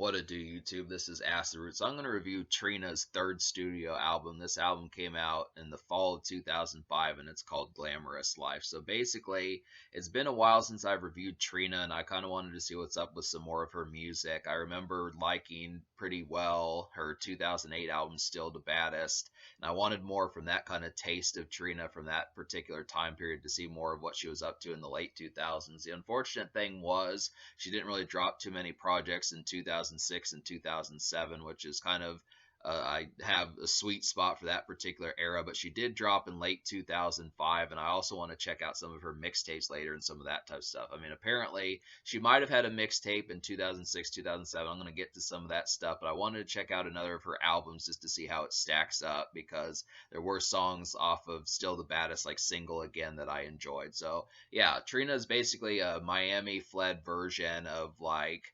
What a do, YouTube? This is Acid Roots. I'm going to review Trina's third studio album. This album came out in the fall of 2005 and it's called Glamorest Life. So basically, it's been a while since I've reviewed Trina and I kind of wanted to see what's up with some more of her music. I remember liking pretty well her 2008 album, Still the Baddest, and I wanted more from that kind of taste of Trina from that particular time period to see more of what she was up to in the late 2000s. The unfortunate thing was she didn't really drop too many projects in 2006 and 2007, which is kind of I have a sweet spot for that particular era, but she did drop in late 2005, and I also want to check out some of her mixtapes later and some of that type of stuff. I mean, apparently she might have had a mixtape in 2006, 2007. I'm going to get to some of that stuff, but I wanted to check out another of her albums just to see how it stacks up because there were songs off of Still the Baddest, like Single Again, that I enjoyed. So yeah, Trina is basically a Miami fled version of like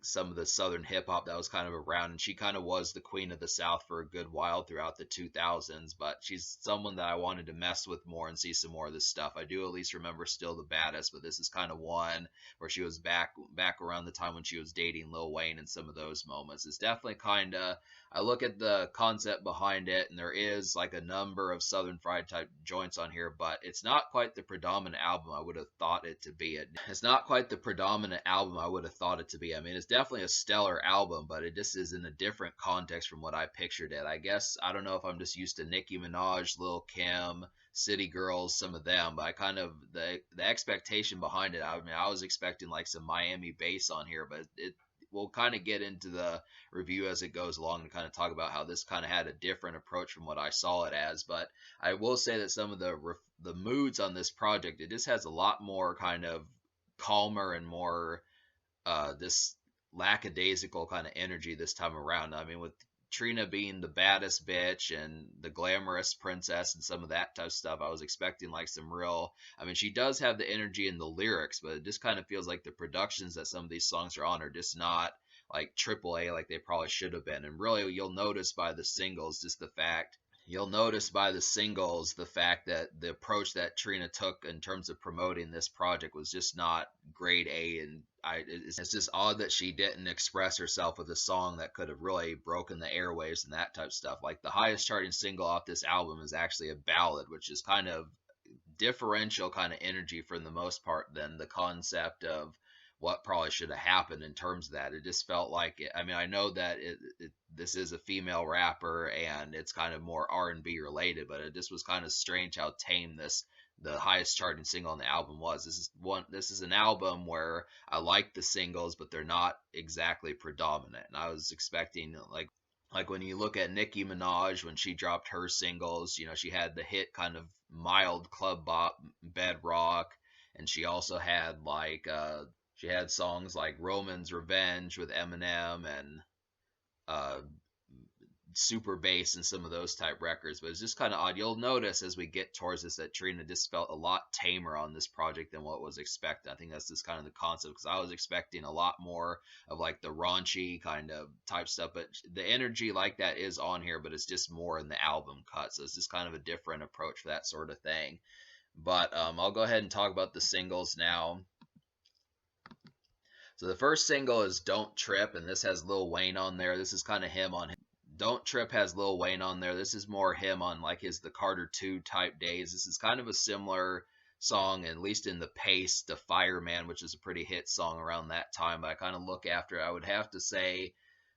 some of the southern hip hop that was kind of around, and she kind of was the queen of the South for a good while throughout the 2000s. But she's someone that I wanted to mess with more and see some more of this stuff. I do at least remember Still the Baddest, but this is kind of one where she was back around the time when she was dating Lil Wayne, and some of those moments. It's definitely kind of, I look at the concept behind it, and there is like a number of Southern Fried type joints on here, but it's not quite the predominant album I would have thought it to be. It's not quite the predominant album I would have thought it to be. I mean, it's definitely a stellar album, but it just is in a different context from what I pictured it. I guess, I don't know if I'm just used to Nicki Minaj, Lil Kim, City Girls, some of them, but I kind of, the expectation behind it, I mean, I was expecting like some Miami bass on here, but it we'll kind of get into the review as it goes along and kind of talk about how this kind of had a different approach from what I saw it as. But I will say that some of the moods on this project, it just has a lot more kind of calmer and more this lackadaisical kind of energy this time around. I mean, with Trina being the baddest bitch and the glamorous princess and some of that type of stuff, I was expecting like some real. I mean, she does have the energy in the lyrics, but it just kind of feels like the productions that some of these songs are on are just not like AAA like they probably should have been. And really, you'll notice by the singles just the fact you'll notice by the singles the fact that the approach that Trina took in terms of promoting this project was just not grade A, and it's just odd that she didn't express herself with a song that could have really broken the airwaves and that type of stuff. Like the highest charting single off this album is actually a ballad, which is kind of differential kind of energy for the most part than the concept of what probably should have happened in terms of that. It just felt like it. I mean, I know that this is a female rapper and it's kind of more R&B related, but it just was kind of strange how tame the highest charting single on the album was. This is an album where I like the singles, but they're not exactly predominant. And I was expecting like when you look at Nicki Minaj when she dropped her singles, you know, she had the hit kind of mild club bop Bedrock, and she also had she had songs like Roman's Revenge with Eminem and uh, Super Bass and some of those type records. But it's just kind of odd. You'll notice as we get towards this that Trina just felt a lot tamer on this project than what was expected. I think that's just kind of the concept because I was expecting a lot more of like the raunchy kind of type stuff. But the energy like that is on here, but it's just more in the album cut. So it's just kind of a different approach for that sort of thing. But I'll go ahead and talk about the singles now. So the first single is Don't Trip, and this has Lil Wayne on there. This is kind of him on Don't Trip has Lil Wayne on there. This is more him on like his The Carter 2 type days. This is kind of a similar song, at least in the pace, to Fireman, which is a pretty hit song around that time. But I kind of look after it. I would have to say,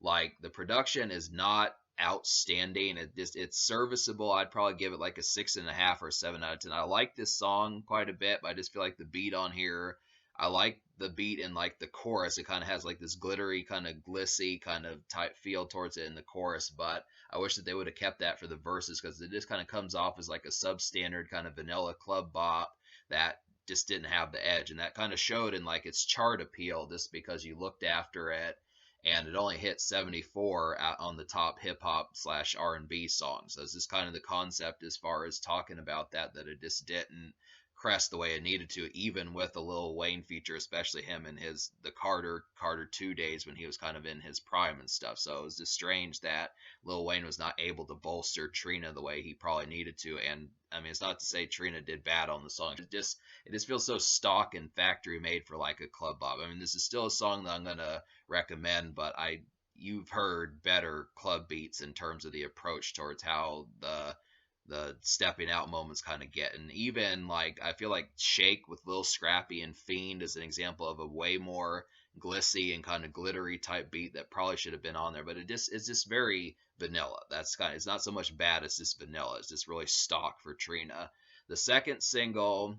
like, the production is not outstanding. It's serviceable. I'd probably give it like a 6.5 or 7 out of 10. I like this song quite a bit, but I just feel like the beat on here, I like the beat in like the chorus. It kind of has like this glittery, kind of glissy kind of type feel towards it in the chorus, but I wish that they would have kept that for the verses because it just kind of comes off as like a substandard kind of vanilla club bop that just didn't have the edge, and that kind of showed in like its chart appeal just because you looked after it and it only hit 74 on the top hip hop / R&B songs. So it's just kind of the concept as far as talking about that it just didn't crest the way it needed to, even with the Lil Wayne feature, especially him in the Carter 2 days when he was kind of in his prime and stuff. So it was just strange that Lil Wayne was not able to bolster Trina the way he probably needed to. And I mean, it's not to say Trina did bad on the song. It just feels so stock and factory made for like a club bop. I mean, this is still a song that I'm gonna recommend, but you've heard better club beats in terms of the approach towards how the stepping out moments kind of get. And even like I feel like Shake with Lil Scrappy and Fiend is an example of a way more glissy and kind of glittery type beat that probably should have been on there, but it's just very vanilla. It's not so much bad, it's just vanilla. It's just really stock for Trina. The second single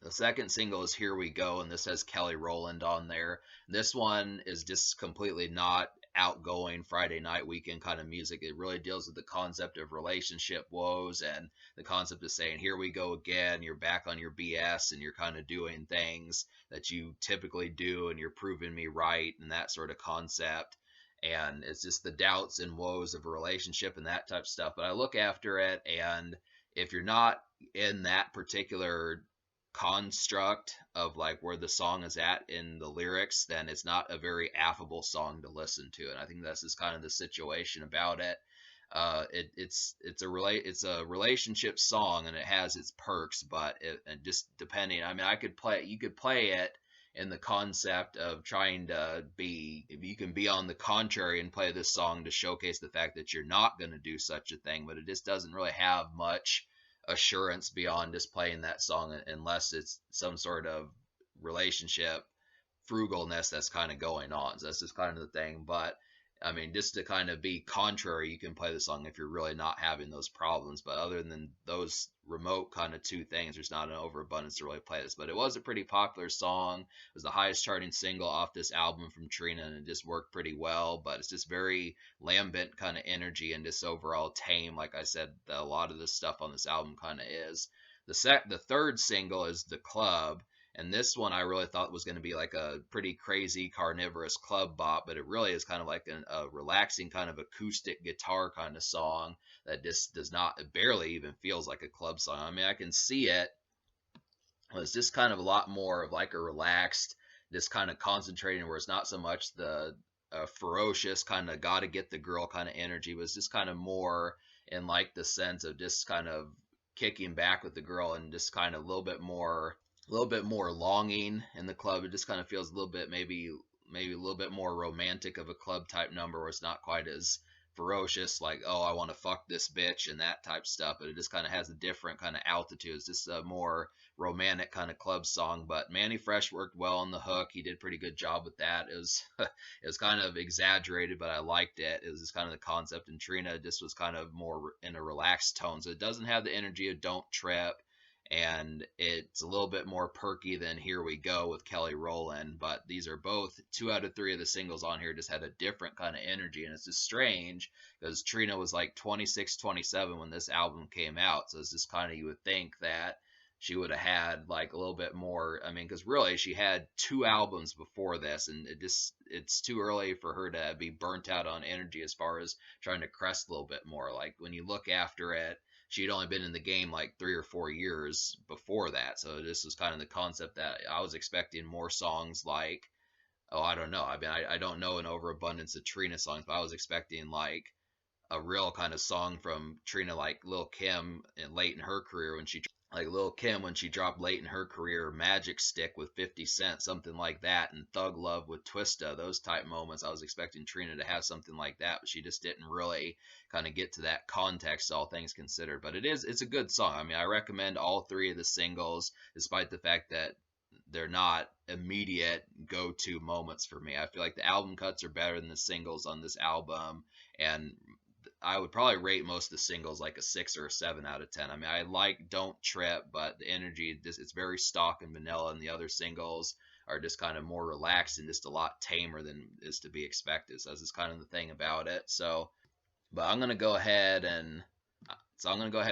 the second single is Here We Go, and this has Kelly Rowland on there. This one is just completely not outgoing Friday night weekend kind of music. It really deals with the concept of relationship woes and the concept of saying, here we go again, you're back on your BS and you're kind of doing things that you typically do and you're proving me right and that sort of concept. And it's just the doubts and woes of a relationship and that type of stuff. But I look after it, and if you're not in that particular construct of like where the song is at in the lyrics, then it's not a very affable song to listen to. And I think that's just kind of the situation about it. It's a relationship song and it has its perks, but it just depending. I mean, you could play it in the concept of trying to be, if you can be on the contrary and play this song to showcase the fact that you're not going to do such a thing, but it just doesn't really have much assurance beyond just playing that song unless it's some sort of relationship frugalness that's kind of going on. So that's just kind of the thing. But I mean, just to kind of be contrary, you can play the song if you're really not having those problems. But other than those remote kind of two things, there's not an overabundance to really play this. But it was a pretty popular song. It was the highest charting single off this album from Trina, and it just worked pretty well. But it's just very lambent kind of energy and just overall tame. Like I said, a lot of the stuff on this album kind of is. The third single is The Club, and this one I really thought was going to be like a pretty crazy carnivorous club bop, but it really is kind of like a relaxing kind of acoustic guitar kind of song that just does not, it barely even feels like a club song. I mean, I can see it. It's just kind of a lot more of like a relaxed, just kind of concentrating where it's not so much the ferocious kind of gotta get the girl kind of energy, but it's just kind of more in like the sense of just kind of kicking back with the girl and just kind of a little bit more longing in the club. It just kind of feels a little bit maybe a little bit more romantic of a club type number where it's not quite as ferocious like, oh, I want to fuck this bitch and that type stuff, but it just kind of has a different kind of altitude. It's just a more romantic kind of club song. But Manny Fresh worked well on the hook. He did a pretty good job with that. It was kind of exaggerated, but I liked it. It was just kind of the concept, and Trina just was kind of more in a relaxed tone, so it doesn't have the energy of Don't Trip, and it's a little bit more perky than Here We Go with Kelly Rowland. But these are both 2 out of 3 of the singles on here just had a different kind of energy, and it's just strange because Trina was like 26, 27 when this album came out, so it's just kind of, you would think that she would have had like a little bit more. I mean, because really she had 2 albums before this, and it's too early for her to be burnt out on energy as far as trying to crest a little bit more. Like when you look after it, she'd only been in the game like 3 or 4 years before that. So this was kind of the concept that I was expecting more songs like, oh, I don't know. I mean, I don't know an overabundance of Trina songs, but I was expecting like a real kind of song from Trina, like Lil Kim and late in her career when she dropped late in her career, Magic Stick with 50 Cent, something like that, and Thug Love with Twista, those type moments. I was expecting Trina to have something like that, but she just didn't really kind of get to that context, all things considered. But it's a good song. I mean, I recommend all 3 of the singles, despite the fact that they're not immediate go-to moments for me. I feel like the album cuts are better than the singles on this album, and I would probably rate most of the singles like a 6 or a 7 out of 10. I mean, I like Don't Trip, but the energy, it's very stock and vanilla, and the other singles are just kind of more relaxed and just a lot tamer than is to be expected. So that's kind of the thing about it. But I'm gonna go ahead and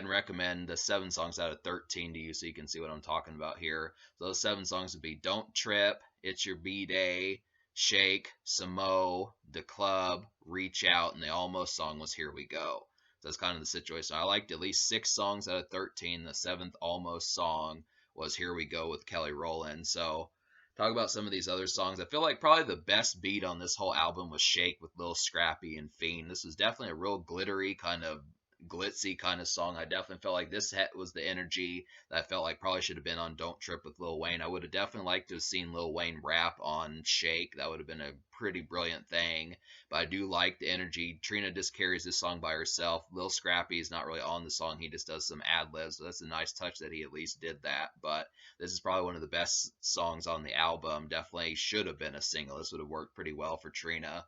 recommend the 7 songs out of 13 to you, so you can see what I'm talking about here. So those 7 songs would be Don't Trip, It's Your B-Day, Shake, Samo, The Club, Reach Out, and the almost song was Here We Go. That's kind of the situation. I liked at least 6 songs out of 13. The seventh almost song was "Here We Go" with Kelly Rowland. So talk about some of these other songs. I feel like probably the best beat on this whole album was "Shake" with Lil Scrappy and Fiend. This was definitely a real glittery kind of glitzy kind of song. I definitely felt like this was the energy that I felt like probably should have been on "Don't Trip" with Lil Wayne. I would have definitely liked to have seen Lil Wayne rap on "Shake." That would have been a pretty brilliant thing. But I do like the energy. Trina just carries this song by herself. Lil Scrappy is not really on the song. He just does some ad libs. So that's a nice touch that he at least did that. But this is probably one of the best songs on the album. Definitely should have been a single. This would have worked pretty well for Trina.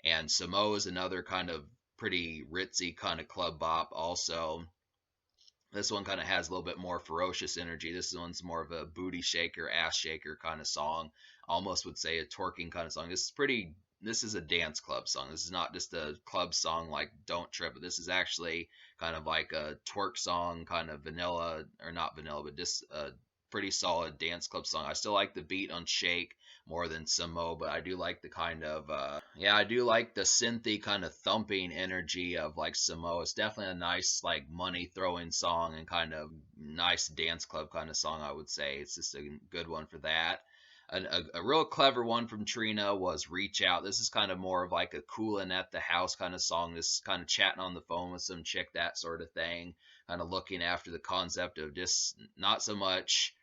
And Samo is another kind of pretty ritzy kind of club bop also. This one kind of has a little bit more ferocious energy. This one's more of a booty shaker, ass shaker kind of song. Almost would say a twerking kind of song. This is a dance club song. This is not just a club song like Don't Trip, but this is actually kind of like a twerk song, kind of vanilla, or not vanilla, but just a pretty solid dance club song. I still like the beat on Shake more than Samo, but I do like the kind of I do like the synthy kind of thumping energy of like Samo. It's definitely a nice like money throwing song and kind of nice dance club kind of song, I would say. It's just a good one for that. A real clever one from Trina was "Reach Out." This is kind of more of like a coolin' at the house kind of song. This kind of chatting on the phone with some chick, that sort of thing. Kind of looking after the concept of just not so much.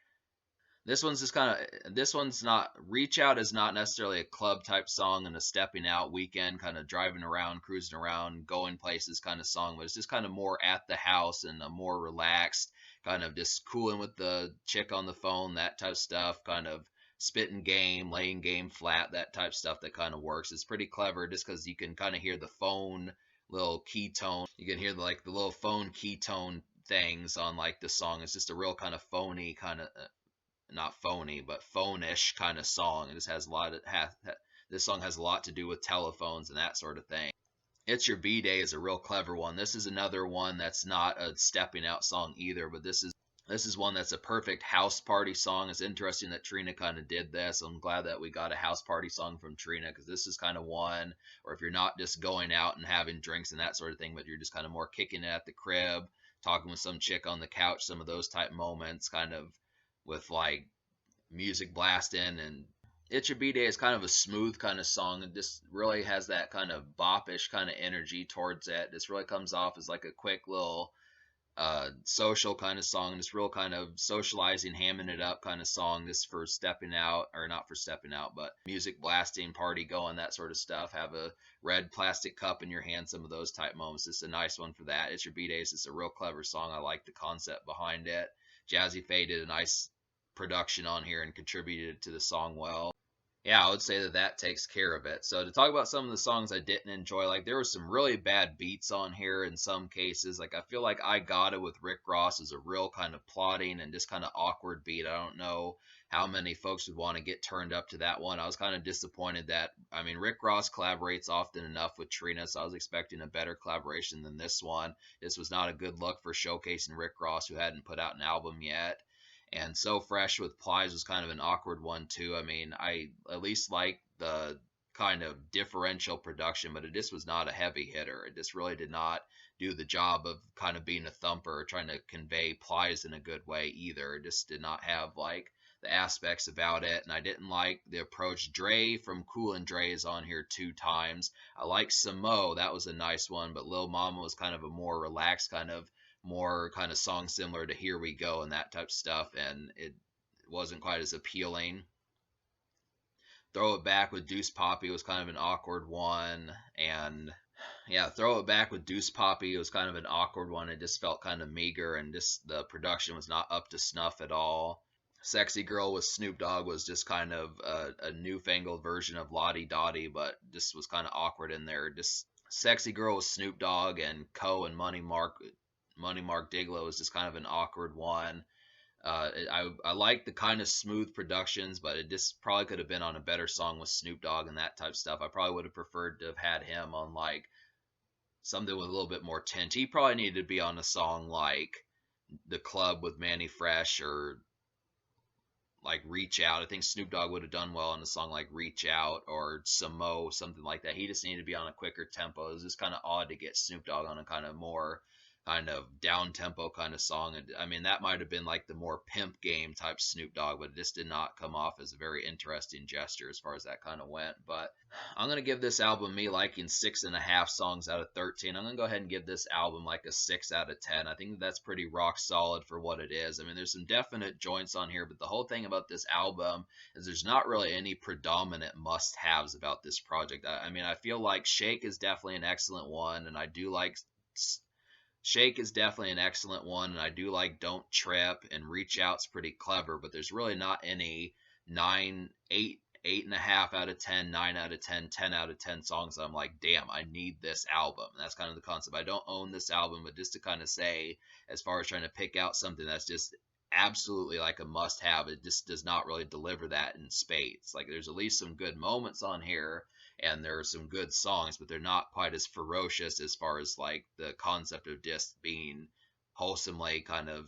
This one's not, "Reach Out" is not necessarily a club type song and a stepping out weekend kind of driving around, cruising around, going places kind of song, but it's just kind of more at the house and a more relaxed kind of just cooling with the chick on the phone, that type of stuff, kind of spitting game, laying game flat, that type of stuff that kind of works. It's pretty clever just because you can kind of hear the phone little ketone. You can hear like the little phone ketone things on like the song. It's just a real kind of phony kind of not phony, but phone-ish kind of song. It just has a lot of this song has a lot to do with telephones and that sort of thing. "It's Your B-Day" is a real clever one. This is another one that's not a stepping out song either, but this is one that's a perfect house party song. It's interesting that Trina kind of did this. I'm glad that we got a house party song from Trina because this is kind of one, or if you're not just going out and having drinks and that sort of thing, but you're just kind of more kicking it at the crib, talking with some chick on the couch, some of those type moments, kind of with like music blasting. And "It's Your B-Day" is kind of a smooth kind of song. It just really has that kind of boppish kind of energy towards it. This really comes off as like a quick little social kind of song, this real kind of socializing, hamming it up kind of song. This for stepping out, or not for stepping out, but music blasting, party going, that sort of stuff. Have a red plastic cup in your hand, some of those type moments. It's a nice one for that. "It's Your B-Days." It's a real clever song. I like the concept behind it. Jazzy Faye did a nice production on here and contributed to the song well. Yeah, I would say that that takes care of it. So to talk about some of the songs I didn't enjoy, like there were some really bad beats on here in some cases. Like I feel like "I Got It" with Rick Ross is a real kind of plotting and just kind of awkward beat. I don't know how many folks would want to get turned up to that one. I was kind of disappointed that, I mean, Rick Ross collaborates often enough with Trina, so I was expecting a better collaboration than this one. This was not a good look for showcasing Rick Ross, who hadn't put out an album yet. And "So Fresh" with Plies was kind of an awkward one too. I mean, I at least like the kind of differential production, but it just was not a heavy hitter. It just really did not do the job of kind of being a thumper or trying to convey Plies in a good way either. It just did not have like the aspects about it, and I didn't like the approach. Dre from Cool and Dre is on here 2 times. I like Samo, that was a nice one, but Lil Mama was kind of a more relaxed kind of more kind of song similar to "Here We Go" and that type of stuff, and it wasn't quite as appealing. "Throw It Back" with Deuce Poppy was kind of an awkward one, and yeah, "Throw It Back" with Deuce Poppy was kind of an awkward one. It just felt kind of meager, and just the production was not up to snuff at all. "Sexy Girl" with Snoop Dogg was just kind of a newfangled version of Lottie Dottie, but just was kind of awkward in there. Just "Sexy Girl" with Snoop Dogg and and Money Mark Diglo is just kind of an awkward one. I like the kind of smooth productions, but it just probably could have been on a better song with Snoop Dogg and that type of stuff. I probably would have preferred to have had him on like something with a little bit more tinge. He probably needed to be on a song like "The Club" with Manny Fresh, or like Reach Out. I think Snoop Dogg would have done well on a song like Reach Out or Samo, something like that. He just needed to be on a quicker tempo. It was just kind of odd to get Snoop Dogg on a kind of more kind of down tempo kind of song. And I mean, that might have been like the more pimp game type Snoop Dogg, but it just did not come off as a very interesting gesture as far as that kind of went. But I'm gonna give this album me liking 6.5 songs out of 13. I'm gonna go ahead and give this album like a 6 out of 10. I think that's pretty rock solid for what it is. I mean, there's some definite joints on here, but the whole thing about this album is there's not really any predominant must-haves about this project. I mean, I feel like Shake is definitely an excellent one, and I do like Shake is definitely an excellent one, and I do like Don't Trip, and Reach Out's pretty clever, but there's really not any 8.5 out of 10, 9 out of 10, 10 out of 10 songs that I'm like, damn, I need this album. And that's kind of the concept. I don't own this album, but just to kind of say, as far as trying to pick out something that's just absolutely like a must have, it just does not really deliver that in spades. Like, there's at least some good moments on here, and there are some good songs, but they're not quite as ferocious as far as like the concept of just being wholesomely kind of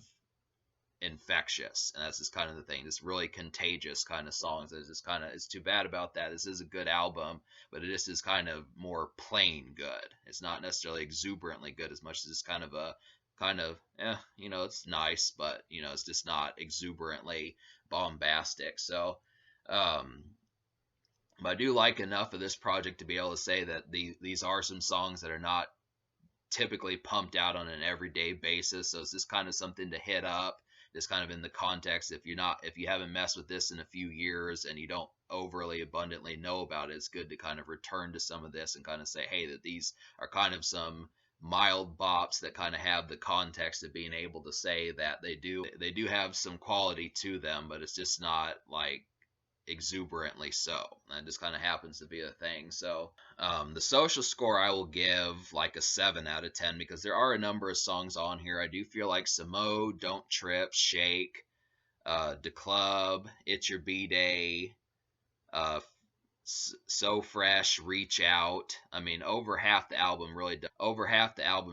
infectious, and that's just kind of the thing. This really contagious kind of songs. It's just kind of, it's too bad about that. This is a good album, but it just is kind of more plain good. It's not necessarily exuberantly good as much as it's kind of a kind of you know, it's nice, but you know, it's just not exuberantly bombastic. So but I do like enough of this project to be able to say that these are some songs that are not typically pumped out on an everyday basis. So it's just kind of something to hit up, just kind of in the context. If you haven't messed with this in a few years and you don't overly abundantly know about it, it's good to kind of return to some of this and kind of say, hey, that these are kind of some mild bops that kind of have the context of being able to say that they do have some quality to them, but it's just not like exuberantly so. That just kind of happens to be a thing. So the social score I will give like a 7 out of 10, because there are a number of songs on here. I do feel like Samo, Don't Trip, Shake, The Club, It's Your B-Day, uh, So Fresh, Reach Out. I mean, over half the album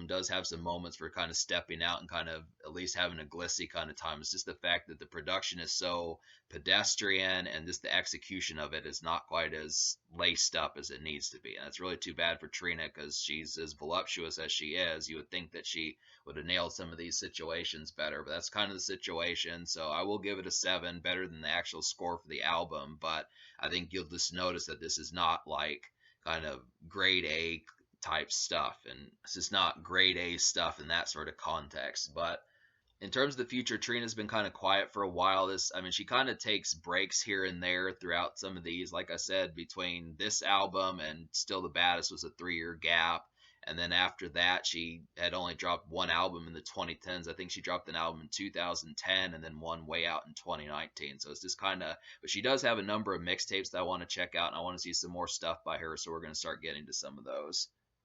does have some moments for kind of stepping out and kind of at least having a glissy kind of time. It's just the fact that the production is so pedestrian, and just the execution of it is not quite as laced up as it needs to be. And that's really too bad for Trina, because she's as voluptuous as she is. You would think that she would have nailed some of these situations better, but that's kind of the situation. So I will give it a 7, better than the actual score for the album. But I think you'll just notice that this is not like kind of grade A type stuff, and this is not grade A stuff in that sort of context. But in terms of the future, Trina's been kind of quiet for a while. I mean, she kind of takes breaks here and there throughout some of these. Like I said, between this album and Still the Baddest was a 3-year gap. And then after that, she had only dropped one album in the 2010s. I think she dropped an album in 2010 and then one way out in 2019. So it's just kind of, but she does have a number of mixtapes that I want to check out, and I want to see some more stuff by her. So we're going to start getting to some of those.